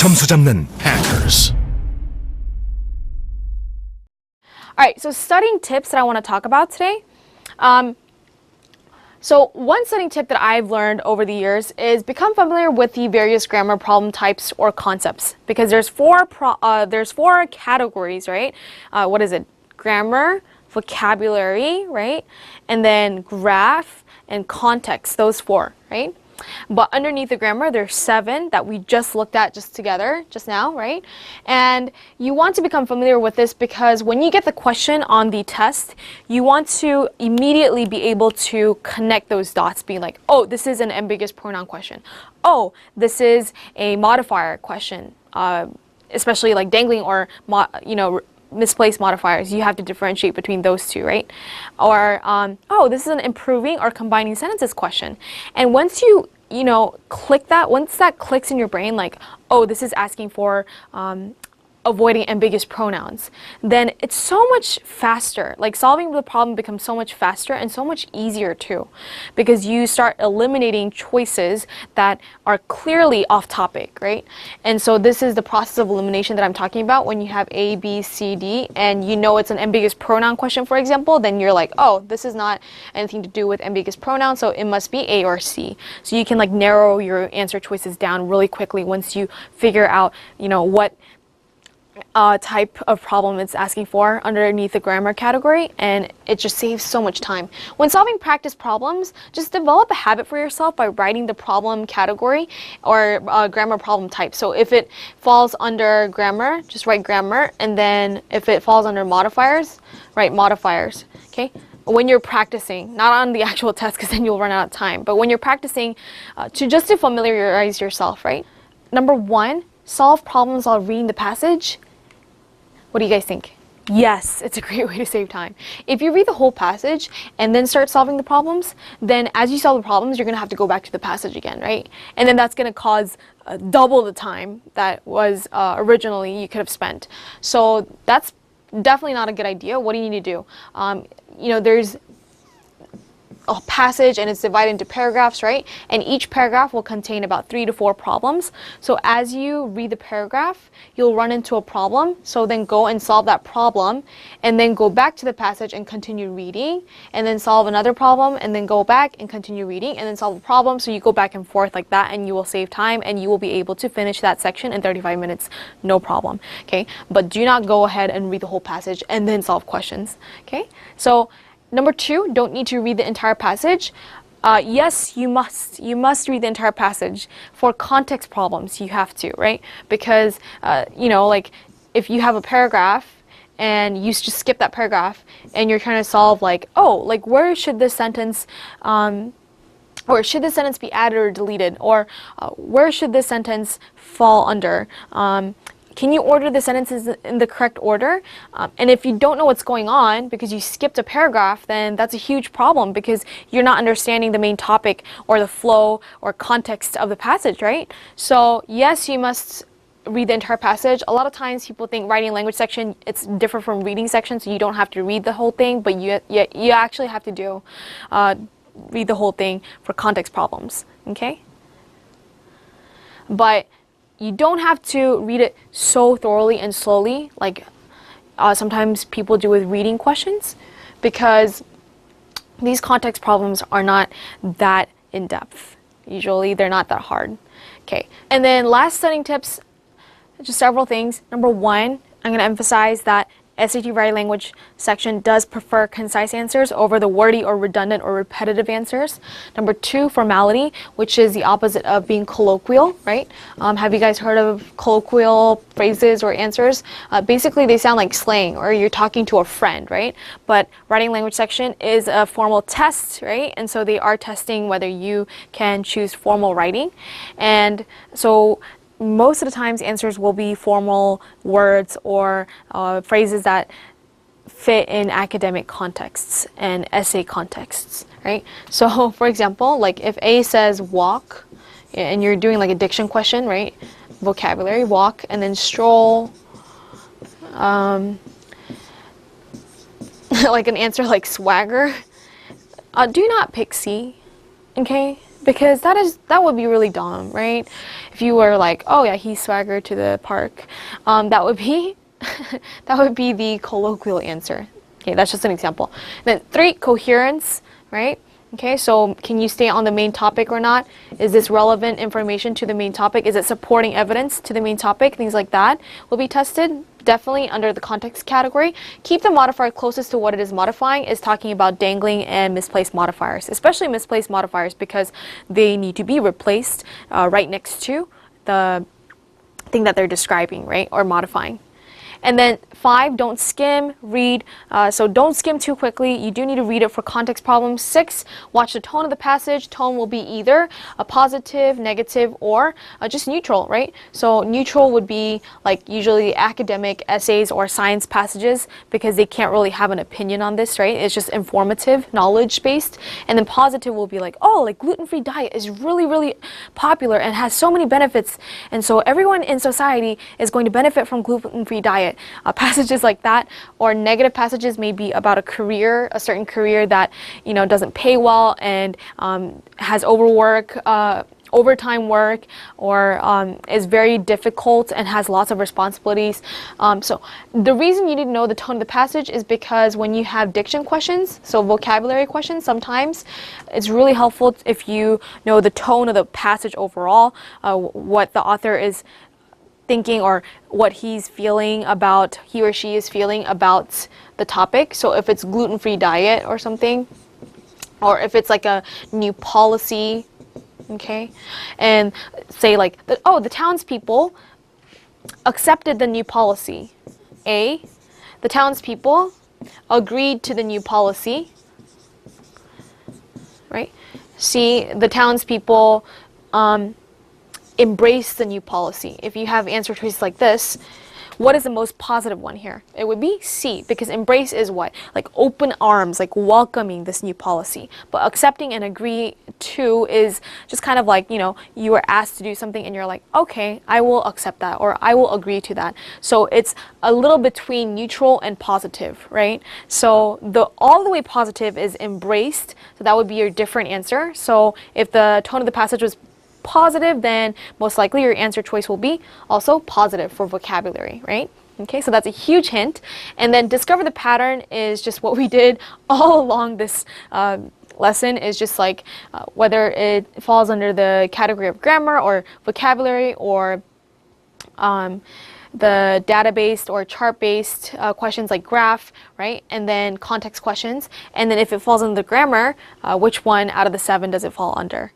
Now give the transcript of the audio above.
점수 잡는 hackers. Alright, so studying tips that I want to talk about today. So one studying tip that I've learned over the years is become familiar with the various grammar problem types or concepts, because there's four categories, right? What is it? Grammar, vocabulary, right? And then graph and context, those four, right? But underneath the grammar, there's 7 that we just looked at just together, just now, right? And you want to become familiar with this because when you get the question on the test, you want to immediately be able to connect those dots, being like, oh, this is an ambiguous pronoun question. Oh, this is a modifier question, especially like dangling or, misplaced modifiers. You have to differentiate between those two, right? Or, oh, this is an improving or combining sentences question. And once you click that, once that clicks in your brain, like, oh, this is asking for avoiding ambiguous pronouns, then it's so much faster. Like solving the problem becomes so much faster and so much easier too, because you start eliminating choices that are clearly off topic, right? And so this is the process of elimination that I'm talking about. When you have A, B, C, D, and you know it's an ambiguous pronoun question, for example, then you're like, oh, this is not anything to do with ambiguous pronouns, so it must be A or C. So you can like narrow your answer choices down really quickly once you figure out, what type of problem it's asking for underneath the grammar category, and it just saves so much time. When solving practice problems, just develop a habit for yourself by writing the problem category or grammar problem type. So if it falls under grammar, just write grammar, and then if it falls under modifiers, write modifiers, okay? When you're practicing, not on the actual test because then you'll run out of time, but when you're practicing to familiarize yourself, right? Number 1, solve problems while reading the passage. What do you guys think? Yes, it's a great way to save time. If you read the whole passage and then start solving the problems, then as you solve the problems, you're going to have to go back to the passage again, right? And then that's going to cause double the time that was originally you could have spent. So that's definitely not a good idea. What do you need to do? There's a passage and it's divided into paragraphs, right? And each paragraph will contain about 3 to 4 problems. So as you read the paragraph, you'll run into a problem. So then go and solve that problem and then go back to the passage and continue reading, and then solve another problem and then go back and continue reading and then solve the problem. So you go back and forth like that, and you will save time and you will be able to finish that section in 35 minutes, no problem, okay? But do not go ahead and read the whole passage and then solve questions, okay? So number 2, don't need to read the entire passage. Yes, you must read the entire passage. For context problems, you have to, right? Because, like if you have a paragraph and you just skip that paragraph and you're trying to solve like, oh, like where should this sentence, or should this sentence be added or deleted? Or where should this sentence fall under? Can you order the sentences in the correct order? And if you don't know what's going on because you skipped a paragraph, then that's a huge problem because you're not understanding the main topic or the flow or context of the passage, right? So yes, you must read the entire passage. A lot of times people think writing language section, it's different from reading section, so you don't have to read the whole thing, but you actually have to read the whole thing for context problems, okay? But you don't have to read it so thoroughly and slowly like sometimes people do with reading questions, because these context problems are not that in-depth. Usually they're not that hard. Okay, and then last studying tips, just several things. Number 1, I'm going to emphasize that SAT writing language section does prefer concise answers over the wordy or redundant or repetitive answers. Number 2, formality, which is the opposite of being colloquial, right? Have you guys heard of colloquial phrases or answers? Basically, they sound like slang or you're talking to a friend, right? But writing language section is a formal test, right? And so they are testing whether you can choose formal writing. And so most of the times answers will be formal words or phrases that fit in academic contexts and essay contexts, right? So for example, like if A says walk and you're doing like a diction question, right? Vocabulary, walk, and then stroll, like an answer like swagger, do not pick C, okay? Because that would be really dumb, right? If you were like, oh yeah, he swaggered to the park, that would be that would be the colloquial answer. Okay, that's just an example. Then 3, coherence, right? Okay, so can you stay on the main topic or not? Is this relevant information to the main topic? Is it supporting evidence to the main topic? Things like that will be tested. Definitely under the context category. Keep the modifier closest to what it is modifying is talking about dangling and misplaced modifiers, especially misplaced modifiers because they need to be replaced right next to the thing that they're describing, right, or modifying. And then 5, don't skim, read. So don't skim too quickly. You do need to read it for context problems. 6, watch the tone of the passage. Tone will be either a positive, negative, or just neutral, right? So neutral would be like usually academic essays or science passages because they can't really have an opinion on this, right? It's just informative, knowledge-based. And then positive will be like, oh, like gluten-free diet is really, really popular and has so many benefits. And so everyone in society is going to benefit from gluten-free diet. Passages like that, or negative passages may be about a career, a certain career that, you know, doesn't pay well and has overtime work, or is very difficult and has lots of responsibilities. So the reason you need to know the tone of the passage is because when you have diction questions, so vocabulary questions, sometimes it's really helpful if you know the tone of the passage overall, what the author is thinking or what he's feeling about, he or she is feeling about the topic. So if it's gluten-free diet or something, or if it's like a new policy, okay, and say like, the townspeople accepted the new policy. A, the townspeople agreed to the new policy, right? C, the townspeople embrace the new policy. If you have answer choices like this, what is the most positive one here? It would be C, because embrace is what? Like open arms, like welcoming this new policy. But accepting and agree to is just kind of like, you know, you were asked to do something and you're like, okay, I will accept that, or I will agree to that. So it's a little between neutral and positive, right? So the all the way positive is embraced, so that would be your different answer. So if the tone of the passage was positive, then most likely your answer choice will be also positive for vocabulary, right? Okay, so that's a huge hint. And then discover the pattern is just what we did all along this lesson, is just like whether it falls under the category of grammar or vocabulary, or the data-based or chart-based questions like graph, right? And then context questions. And then if it falls under the grammar, which one out of the 7 does it fall under?